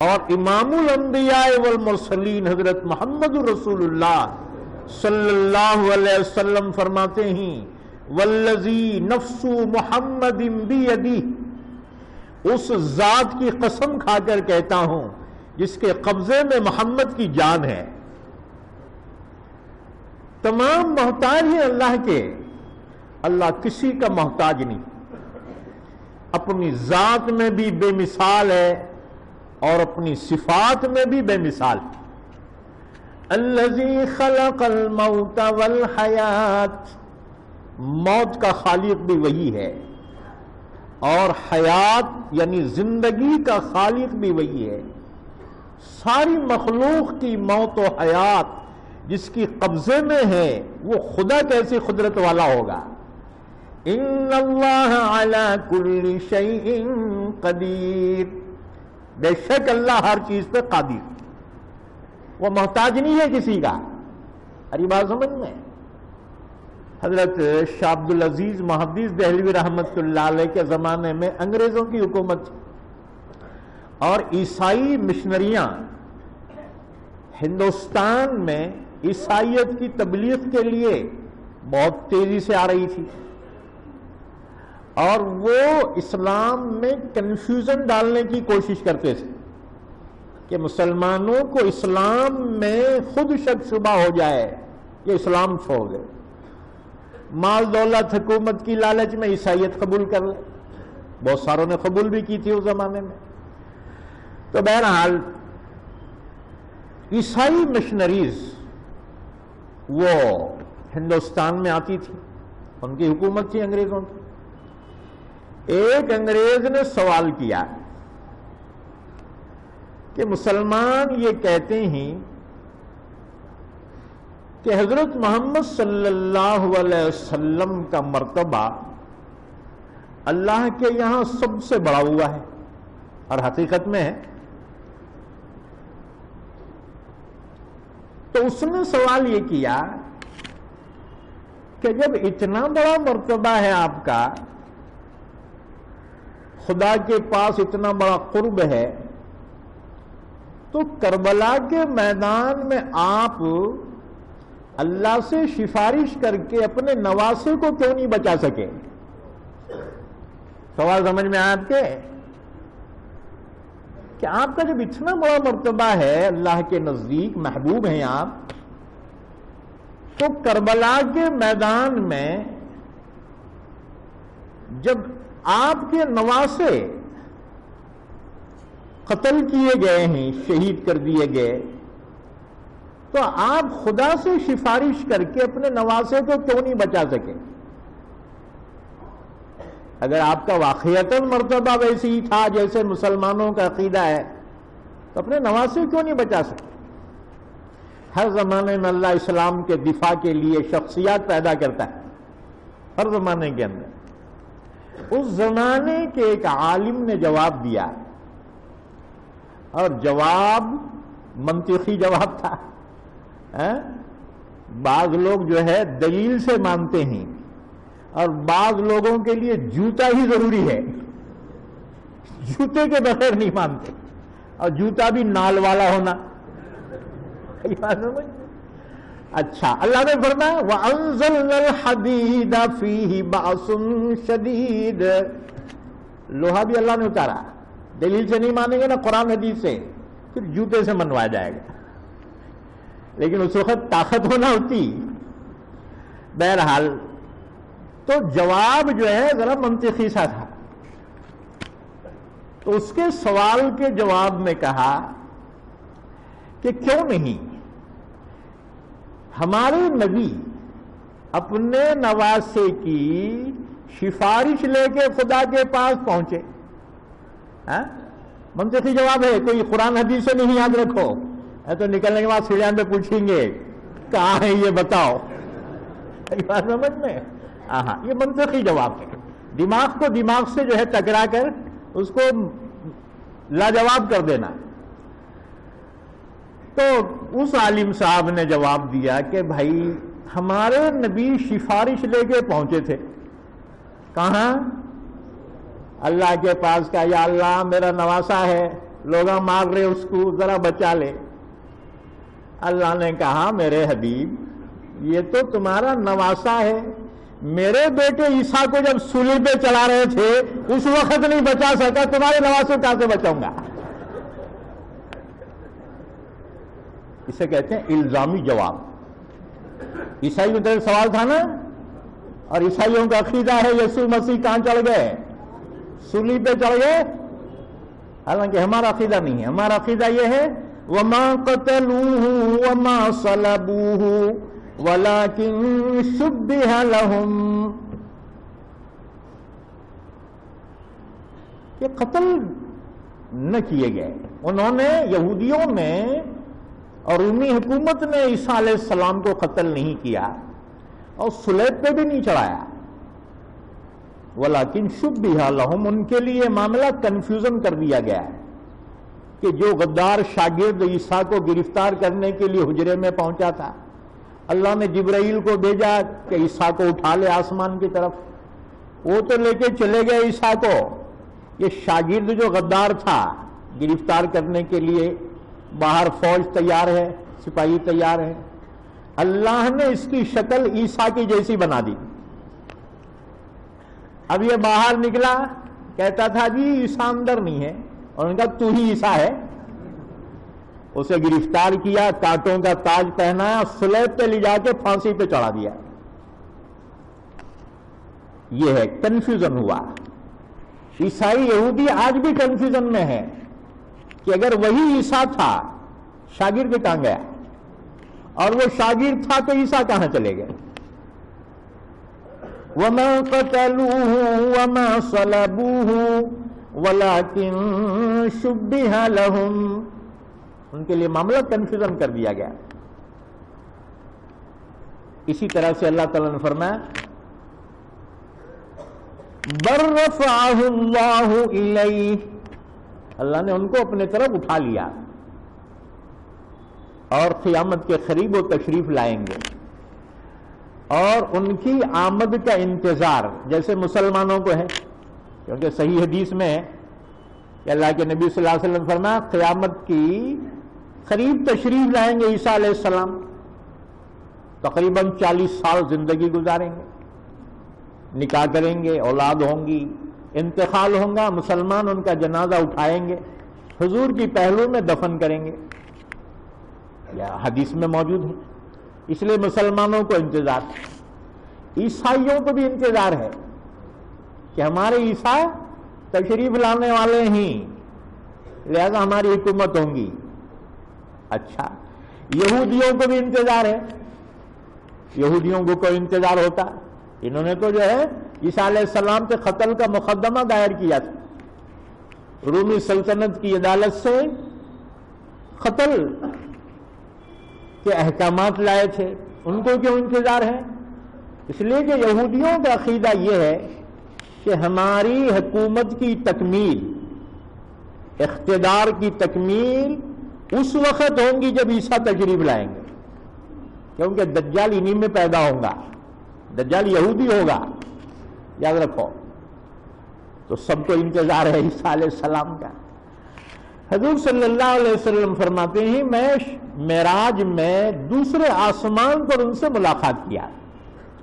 اور امام الانبیاء والمرسلین حضرت محمد رسول اللہ صلی اللہ علیہ وسلم فرماتے ہیں والذی نفس محمد بیدہ، اس ذات کی قسم کھا کر کہتا ہوں جس کے قبضے میں محمد کی جان ہے۔ تمام محتاج ہیں اللہ کے، اللہ کسی کا محتاج نہیں، اپنی ذات میں بھی بے مثال ہے اور اپنی صفات میں بھی بے مثال ہے۔ الذی خلق الموت والحیات، موت کا خالق بھی وہی ہے اور حیات یعنی زندگی کا خالق بھی وہی ہے۔ ساری مخلوق کی موت و حیات جس کی قبضے میں ہے وہ خدا کیسی قدرت والا ہوگا۔ ان اللہ علی کل شیء قدیر، بے شک اللہ ہر چیز پہ قادر، وہ محتاج نہیں ہے کسی کا۔ ہری بات سمجھ میں؟ حضرت شاہ عبد العزیز محدث دہلوی رحمت اللہ علیہ کے زمانے میں انگریزوں کی حکومت تھی اور عیسائی مشنریاں ہندوستان میں عیسائیت کی تبلیغ کے لیے بہت تیزی سے آ رہی تھی، اور وہ اسلام میں کنفیوژن ڈالنے کی کوشش کرتے تھے کہ مسلمانوں کو اسلام میں خود شک شبہ ہو جائے کہ اسلام چھوڑ دے، مال دولت حکومت کی لالچ میں عیسائیت قبول کر لے۔ بہت ساروں نے قبول بھی کی تھی اس زمانے میں۔ تو بہرحال عیسائی مشنریز وہ ہندوستان میں آتی تھی، ان کی حکومت تھی انگریزوں کی۔ ایک انگریز نے سوال کیا کہ مسلمان یہ کہتے ہیں کہ حضرت محمد صلی اللہ علیہ وسلم کا مرتبہ اللہ کے یہاں سب سے بڑا ہوا ہے، اور حقیقت میں ہے۔ تو اس نے سوال یہ کیا کہ جب اتنا بڑا مرتبہ ہے آپ کا، خدا کے پاس اتنا بڑا قرب ہے، تو کربلا کے میدان میں آپ اللہ سے سفارش کر کے اپنے نواسے کو کیوں نہیں بچا سکے؟ سوال سمجھ میں آیا آپ کے؟ کہ آپ کا جب اتنا بڑا مرتبہ ہے، اللہ کے نزدیک محبوب ہیں آپ، تو کربلا کے میدان میں جب آپ کے نواسے قتل کیے گئے ہیں، شہید کر دیے گئے، تو آپ خدا سے سفارش کر کے اپنے نواسے کو کیوں نہیں بچا سکے؟ اگر آپ کا واقعتاً مرتبہ ویسے ہی تھا جیسے مسلمانوں کا عقیدہ ہے، تو اپنے نواسے کیوں نہیں بچا سکے؟ ہر زمانے میں اللہ اسلام کے دفاع کے لیے شخصیات پیدا کرتا ہے، ہر زمانے کے اندر۔ اس زمانے کے ایک عالم نے جواب دیا، اور جواب منطقی جواب تھا۔ بعض لوگ جو ہے دلیل سے مانتے ہیں، اور بعض لوگوں کے لیے جوتا ہی ضروری ہے، جوتے کے بغیر نہیں مانتے، اور جوتا بھی نال والا ہونا۔ اچھا، اللہ نے فرمایا وَأَنزَلْنَا الْحَدِيدَ فِيهِ بَأْسٌ شَدِيدٌ، لوہا بھی اللہ نے اتارا۔ دلیل سے نہیں مانیں گے نا، قرآن حدیث سے، پھر جوتے سے منوایا جائے گا، لیکن اس وقت طاقت ہونا ہوتی۔ بہرحال تو جواب جو ہے ذرا منطقی سا تھا، تو اس کے سوال کے جواب میں کہا کہ کیوں نہیں ہمارے نبی اپنے نواسے کی سفارش لے کے خدا کے پاس پہنچے؟ منطقی جواب ہے، کوئی قرآن حدیث سے نہیں یاد رکھو، تو نکلنے کے بعد سیڑھیاں پہ پوچھیں گے کہاں ہے یہ بتاؤ۔ بات سمجھ میں؟ یہ منطقی جواب ہے، دماغ کو دماغ سے جو ہے ٹکرا کر اس کو لاجواب کر دینا۔ تو اس عالم صاحب نے جواب دیا کہ بھائی ہمارے نبی سفارش لے کے پہنچے تھے، کہاں؟ اللہ کے پاس، کا یا اللہ میرا نواسا ہے، لوگ مار رہے اس کو، ذرا بچا لے۔ اللہ نے کہا میرے حبیب یہ تو تمہارا نواسا ہے، میرے بیٹے عیسیٰ کو جب سولی پہ چلا رہے تھے اس وقت نہیں بچا سکا، تمہارے نواسے کہاں سے بچاؤں گا؟ اسے کہتے ہیں الزامی جواب۔ عیسائیوں کا سوال تھا نا، اور عیسائیوں کا عقیدہ ہے یسوع مسیح کہاں چڑھ گئے؟ سولی پہ چڑھ گئے۔ حالانکہ ہمارا عقیدہ نہیں ہے، ہمارا عقیدہ یہ ہے وَمَا قَتَلُوهُ وَمَا صَلَبُوهُ وَلَكِن شُبِّهَ لَهُمْ، کہ قتل نہ کیے گئے، انہوں نے، یہودیوں نے اور رومی حکومت نے عیسیٰ علیہ السلام کو قتل نہیں کیا اور صلیب پہ بھی نہیں چڑھایا، وَلَكِن شُبِّهَ لَهُمْ، ان کے لیے معاملہ کنفیوژن کر دیا گیا ہے کہ جو غدار شاگرد عیسیٰ کو گرفتار کرنے کے لیے حجرے میں پہنچا تھا، اللہ نے جبرائیل کو بھیجا کہ عیسیٰ کو اٹھا لے آسمان کی طرف، وہ تو لے کے چلے گئے عیسیٰ کو، یہ شاگرد جو غدار تھا گرفتار کرنے کے لیے باہر فوج تیار ہے، سپاہی تیار ہے، اللہ نے اس کی شکل عیسیٰ کی جیسی بنا دی۔ اب یہ باہر نکلا، کہتا تھا جی عیسیٰ اندر نہیں ہے، اور ان کا تو ہی عیسیٰ ہے۔ اسے گرفتار کیا، کانٹوں کا تاج پہنایا، صلیب پہ لے جا کے پھانسی پہ چڑھا دیا۔ یہ ہے کنفیوژن ہوا۔ عیسائی یہودی آج بھی کنفیوژن میں ہے کہ اگر وہی عیسیٰ تھا شاگرد کہاں گیا، اور وہ شاگرد تھا تو عیسیٰ کہاں چلے گئے؟ وَمَا قَتَلُوهُ وَمَا صَلَبُوهُ وَلَكِن شُبِّهَ لَهُمْ، ان کے لیے معاملہ کنفیوژن کر دیا گیا۔ اسی طرح سے اللہ تعالیٰ نے فرمایا بَل رَّفَعَهُ اللَّهُ إِلَيْهِ، اللہ نے ان کو اپنے طرف اٹھا لیا اور قیامت کے قریب وہ تشریف لائیں گے، اور ان کی آمد کا انتظار جیسے مسلمانوں کو ہے، کیونکہ صحیح حدیث میں ہے کہ اللہ کے نبی صلی اللہ علیہ وسلم فرمایا قیامت کی قریب تشریف لائیں گے عیسیٰ علیہ السلام، تقریباً 40 سال زندگی گزاریں گے، نکاح کریں گے، اولاد ہوں گی، انتقال ہوگا، مسلمان ان کا جنازہ اٹھائیں گے، حضور کی پہلو میں دفن کریں گے، یا حدیث میں موجود ہے۔ اس لیے مسلمانوں کو انتظار، عیسائیوں کو بھی انتظار ہے کہ ہمارے عیسیٰ تشریف لانے والے ہی، لہذا ہماری حکومت ہوں گی۔ اچھا، یہودیوں کو بھی انتظار ہے، یہودیوں کو کوئی انتظار ہوتا، انہوں نے تو جو ہے عیسیٰ علیہ السلام کے قتل کا مقدمہ دائر کیا تھا، رومی سلطنت کی عدالت سے قتل کے احکامات لائے تھے، ان کو کیوں انتظار ہے؟ اس لیے کہ یہودیوں کا عقیدہ یہ ہے کہ ہماری حکومت کی تکمیل، اقتدار کی تکمیل اس وقت ہوں گی جب عیسیٰ تشریف لائیں گے، کیونکہ دجال انہی میں پیدا ہوگا، دجال یہودی ہوگا، یاد رکھو۔ تو سب کو انتظار ہے عیسیٰ علیہ السلام کا۔ حضور صلی اللہ علیہ وسلم فرماتے ہیں میں معراج میں دوسرے آسمان پر ان سے ملاقات کیا،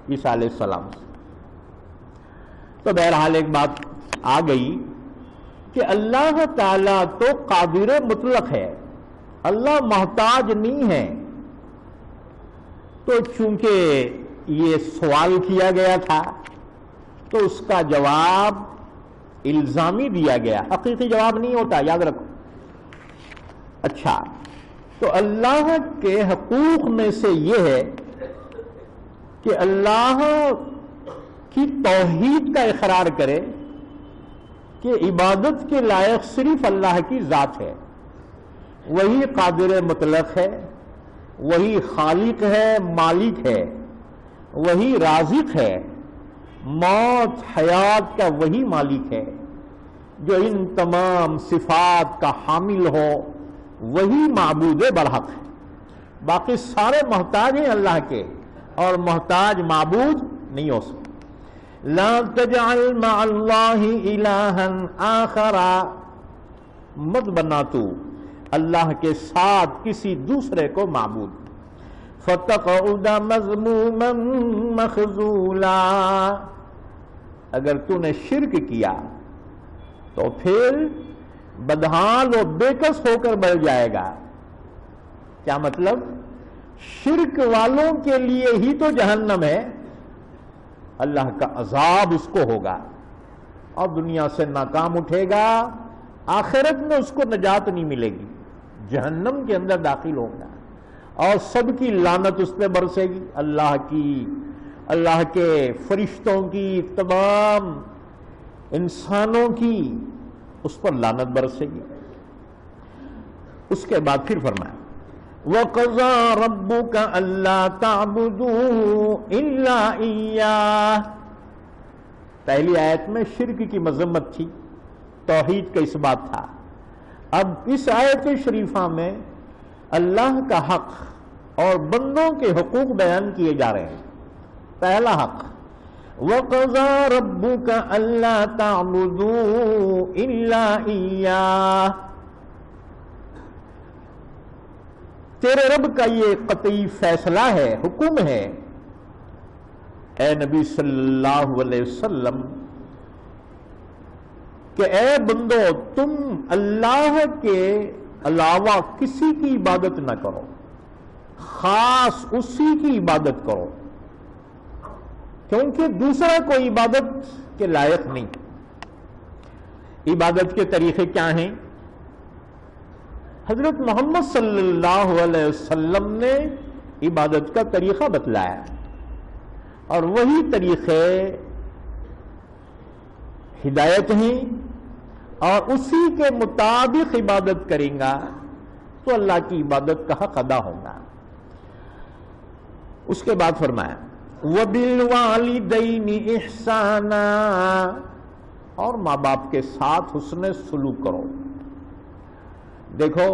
عیسیٰ علیہ السلام سے۔ تو بہرحال ایک بات آ گئی کہ اللہ تعالیٰ تو قادر مطلق ہے، اللہ محتاج نہیں ہے۔ تو چونکہ یہ سوال کیا گیا تھا تو اس کا جواب الزامی دیا گیا، حقیقی جواب نہیں ہوتا، یاد رکھو۔ اچھا، تو اللہ کے حقوق میں سے یہ ہے کہ اللہ کی توحید کا اقرار کرے کہ عبادت کے لائق صرف اللہ کی ذات ہے، وہی قادر مطلق ہے، وہی خالق ہے، مالک ہے، وہی رازق ہے، موت حیات کا وہی مالک ہے، جو ان تمام صفات کا حامل ہو وہی معبود برحق ہے۔ باقی سارے محتاج ہیں اللہ کے، اور محتاج معبود نہیں ہو سکتے۔ لا تجعل مع اللہ الہا آخر، مت بنا تو اللہ کے ساتھ کسی دوسرے کو معبود. فَتَقْعُدَ مَذْمُومًا مَخْذُولًا، اگر تو نے شرک کیا تو پھر بدحال و بےکس ہو کر بڑھ جائے گا. کیا مطلب؟ شرک والوں کے لیے ہی تو جہنم ہے، اللہ کا عذاب اس کو ہوگا اور دنیا سے ناکام اٹھے گا، آخرت میں اس کو نجات نہیں ملے گی، جہنم کے اندر داخل ہوگا اور سب کی لعنت اس پہ برسے گی، اللہ کی، اللہ کے فرشتوں کی، تمام انسانوں کی اس پر لعنت برسے گی. اس کے بعد پھر فرمایا وَقَضَىٰ رَبُّكَ أَلَّا تَعْبُدُوا إِلَّا إِيَّاهُ. پہلی آیت میں شرک کی مذمت تھی، توحید کا اس بات تھا. اب اس آیت شریفہ میں اللہ کا حق اور بندوں کے حقوق بیان کیے جا رہے ہیں. پہلا حق وَقَضَىٰ رَبُّكَ أَلَّا تَعْبُدُوا إِلَّا إِيَّاهُ. تیرے رب کا یہ قطعی فیصلہ ہے، حکم ہے، اے نبی صلی اللہ علیہ وسلم، کہ اے بندو تم اللہ کے علاوہ کسی کی عبادت نہ کرو، خاص اسی کی عبادت کرو، کیونکہ دوسرا کوئی عبادت کے لائق نہیں. عبادت کے طریقے کیا ہیں؟ حضرت محمد صلی اللہ علیہ وسلم نے عبادت کا طریقہ بتلایا اور وہی طریقے ہدایت ہیں، اور اسی کے مطابق عبادت کریں گا تو اللہ کی عبادت کا حق ادا ہوگا. اس کے بعد فرمایا وَبِالْوَالِدَيْنِ إِحْسَانًا، اور ماں باپ کے ساتھ حسن سلوک کرو. دیکھو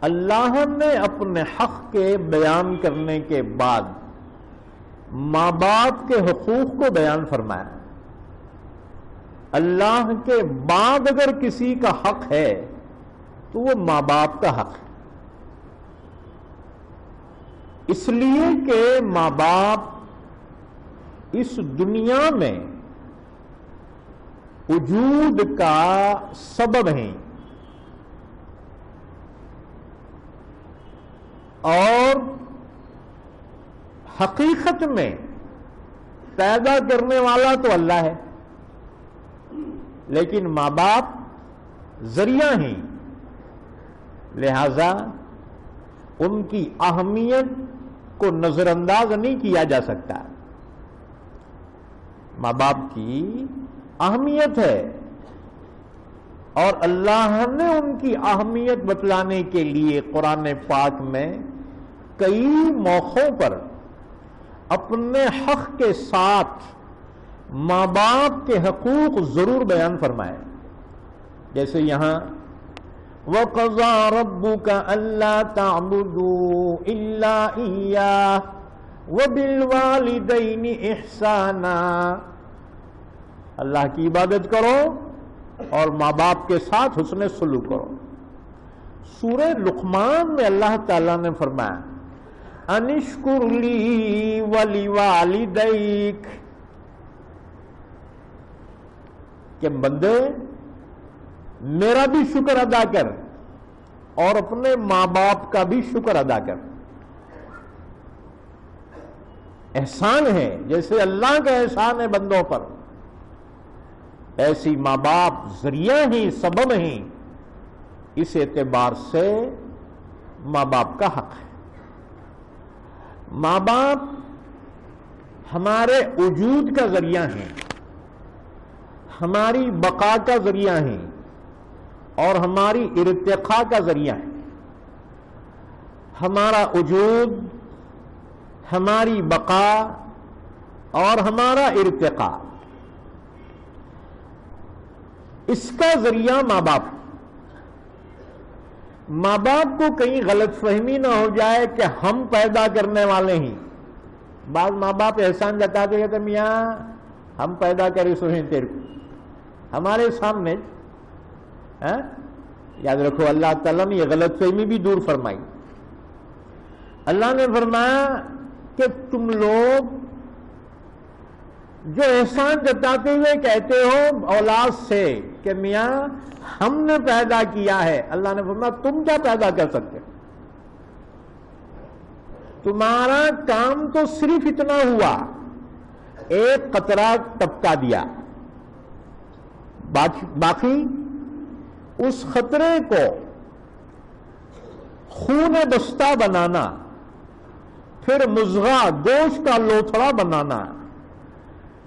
اللہ نے اپنے حق کے بیان کرنے کے بعد ماں باپ کے حقوق کو بیان فرمایا. اللہ کے بعد اگر کسی کا حق ہے تو وہ ماں باپ کا حق ہے، اس لیے کہ ماں باپ اس دنیا میں وجود کا سبب ہیں اور حقیقت میں پیدا کرنے والا تو اللہ ہے، لیکن ماں باپ ذریعہ ہیں، لہذا ان کی اہمیت کو نظر انداز نہیں کیا جا سکتا. ماں باپ کی اہمیت ہے اور اللہ نے ان کی اہمیت بتلانے کے لیے قرآن پاک میں کئی موقعوں پر اپنے حق کے ساتھ ماں باپ کے حقوق ضرور بیان فرمائے. جیسے یہاں وَقَضَىٰ رَبُّكَ أَلَّا تَعْبُدُوا إِلَّا إِيَّاهُ وَبِالْوَالِدَيْنِ إِحْسَانًا، اللہ کی عبادت کرو اور ماں باپ کے ساتھ حسن سلوک کرو. سورہ لقمان میں اللہ تعالیٰ نے فرمایا انشکر لی ولیوالدیک، کہ بندے میرا بھی شکر ادا کر اور اپنے ماں باپ کا بھی شکر ادا کر. احسان ہے، جیسے اللہ کا احسان ہے بندوں پر، ایسی ماں باپ ذریعہ ہیں، سبب ہیں. اس اعتبار سے ماں باپ کا حق ہے. ماں باپ ہمارے وجود کا ذریعہ ہیں، ہماری بقا کا ذریعہ ہیں اور ہماری ارتقاء کا ذریعہ ہے. ہمارا وجود، ہماری بقا اور ہمارا ارتقاء، اس کا ذریعہ ماں باپ. ماں باپ کو کہیں غلط فہمی نہ ہو جائے کہ ہم پیدا کرنے والے ہیں. بعض ماں باپ احسان جتاتے کہتے میاں ہم پیدا کرے سو ہیں تیرے کو، ہمارے سامنے یاد رکھو اللہ تعالیٰ نے یہ غلط فہمی بھی دور فرمائی. اللہ نے فرمایا کہ تم لوگ جو احسان جتاتے ہوئے کہتے ہو اولاد سے کہ میاں ہم نے پیدا کیا ہے، اللہ نے فرمایا تم کیا پیدا کر سکتے؟ تمہارا کام تو صرف اتنا ہوا، ایک قطرہ ٹپکا دیا، باقی اس خطرے کو خون بستہ بنانا، پھر مضغہ گوشت کا لوتھڑا بنانا،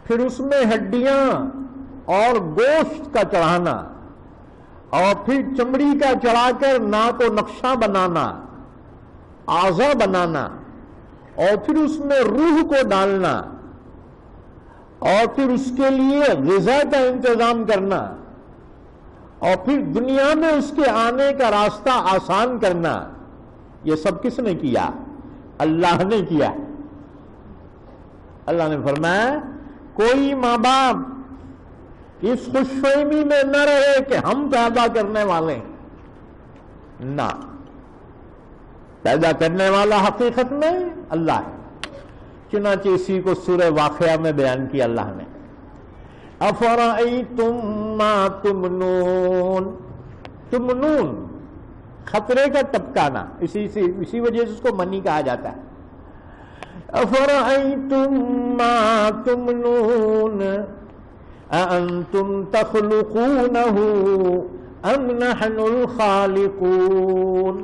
پھر اس میں ہڈیاں اور گوشت کا چڑھانا، اور پھر چمڑی کا چڑھا کر ناک و نقشہ بنانا، اعضاء بنانا، اور پھر اس میں روح کو ڈالنا، اور پھر اس کے لیے غذا کا انتظام کرنا، اور پھر دنیا میں اس کے آنے کا راستہ آسان کرنا، یہ سب کس نے کیا؟ اللہ نے کیا. اللہ نے فرمایا کوئی ماں باپ اس خوش فہمی میں نہ رہے کہ ہم پیدا کرنے والے ہیں، نہ، پیدا کرنے والا حقیقت میں اللہ ہے. چنانچہ اسی کو سورہ واقعہ میں بیان کیا اللہ نے. افرأیتم ما تمنون، تمنون خطرے کا ٹپکانا، اسی وجہ سے اس کو منی کہا جاتا ہے. افرأیتم ما تمنون اانتم تخلقونہ ام نحن الخالقون.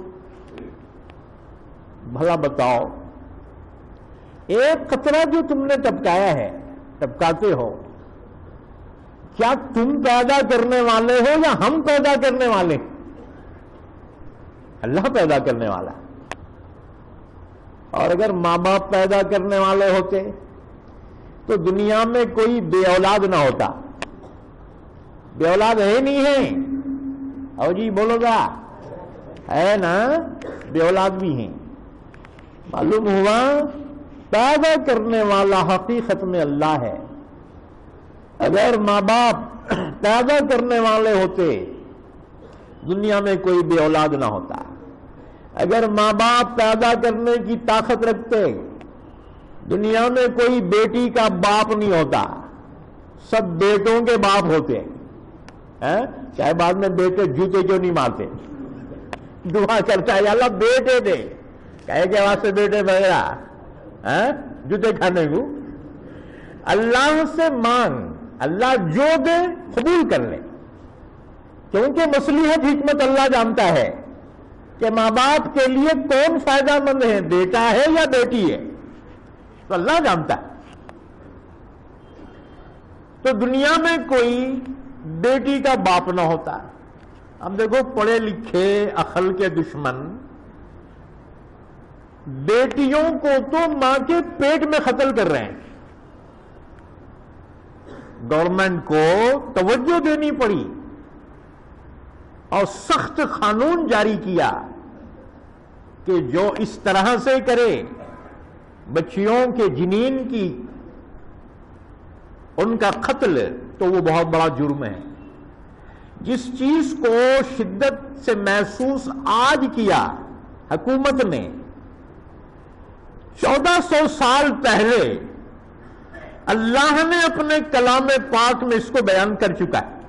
بھلا بتاؤ ایک قطرہ جو تم نے ٹپکایا ہے، ٹپکاتے ہو، کیا تم پیدا کرنے والے ہو یا ہم پیدا کرنے والے؟ اللہ پیدا کرنے والا. اور اگر ماں باپ پیدا کرنے والے ہوتے تو دنیا میں کوئی بے اولاد نہ ہوتا. بے اولاد ہے نہیں ہے، او جی بولو گا، ہے نا، بے اولاد بھی ہیں. معلوم ہوا پیدا کرنے والا حقیقت میں اللہ ہے. اگر ماں باپ پیدا کرنے والے ہوتے دنیا میں کوئی بے اولاد نہ ہوتا. اگر ماں باپ پیدا کرنے کی طاقت رکھتے دنیا میں کوئی بیٹی کا باپ نہیں ہوتا، سب بیٹوں کے باپ ہوتے. چاہے بعد میں بیٹے جوتے کیوں نہیں مارتے، دعا کرتا ہے یا اللہ بیٹے دے، کہے کہ واسطے بیٹے وغیرہ جوتے کھانے کو. اللہ سے مانگ، اللہ جو دے قبول کر لے، کیونکہ مصلحت حکمت اللہ جانتا ہے کہ ماں باپ کے لیے کون فائدہ مند ہے، بیٹا ہے یا بیٹی ہے، تو اللہ جانتا ہے. تو دنیا میں کوئی بیٹی کا باپ نہ ہوتا. اب دیکھو پڑھے لکھے عقل کے دشمن بیٹیوں کو تو ماں کے پیٹ میں قتل کر رہے ہیں. گورنمنٹ کو توجہ دینی پڑی اور سخت قانون جاری کیا کہ جو اس طرح سے کرے بچیوں کے جنین کی ان کا قتل تو وہ بہت بڑا جرم ہے. جس چیز کو شدت سے محسوس آج کیا حکومت نے 1400 سال پہلے اللہ نے اپنے کلام پاک میں اس کو بیان کر چکا ہے.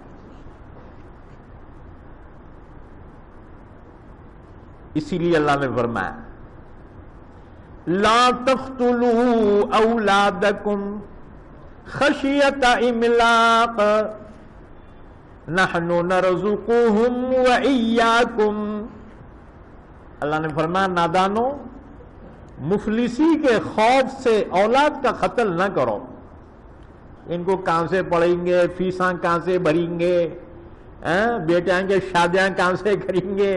اسی لیے اللہ نے فرمایا لا تقتلوا اولادکم خشیت املاق نحن نرزقهم وإیاکم. اللہ نے فرمایا نادانو، مفلسی کے خوف سے اولاد کا قتل نہ کرو. ان کو کہاں سے پڑھیں گے، فیساں کہاں سے بھریں گے، بیٹیاں کے شادیاں کہاں سے کریں گے،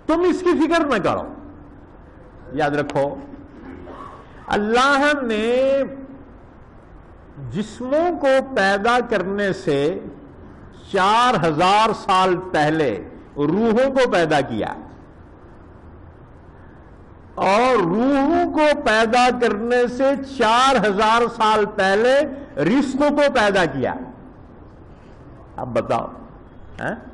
تم اس کی فکر نہ کرو. یاد رکھو اللہ نے جسموں کو پیدا کرنے سے 4000 سال پہلے روحوں کو پیدا کیا، اور روحوں کو پیدا کرنے سے 4000 سال پہلے رزق کو پیدا کیا. اب بتاؤ ہاں؟